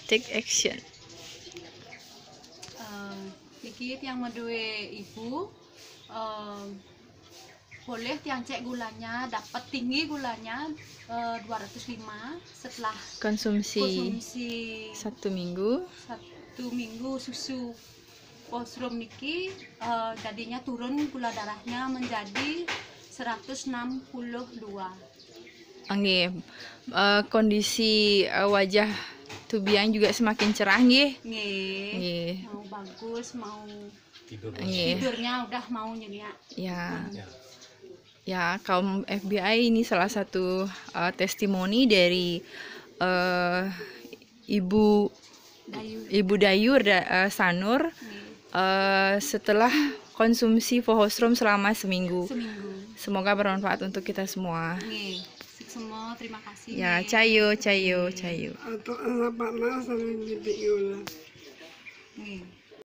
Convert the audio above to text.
Take action. Niki tiang medue ibu boleh tiang cek gulanya, dapat tinggi gulanya 205 setelah Konsumsi konsumsi 1 minggu. 1 minggu susu Pohostrum niki jadinya turun gula darahnya menjadi 162. Nggih. Kondisi wajah Tubiang juga semakin cerah nggih. Nggih. Mau bagus, mau Nggih. tidurnya udah mau nyenyak. Ya. Ya, kaum FBI ini salah satu testimoni dari Ibu Dayur Sanur setelah konsumsi Pohostrum selama seminggu. Semoga bermanfaat untuk kita semua. Semua terima kasih. Ya, cayo. Atau panas sampai titik gula.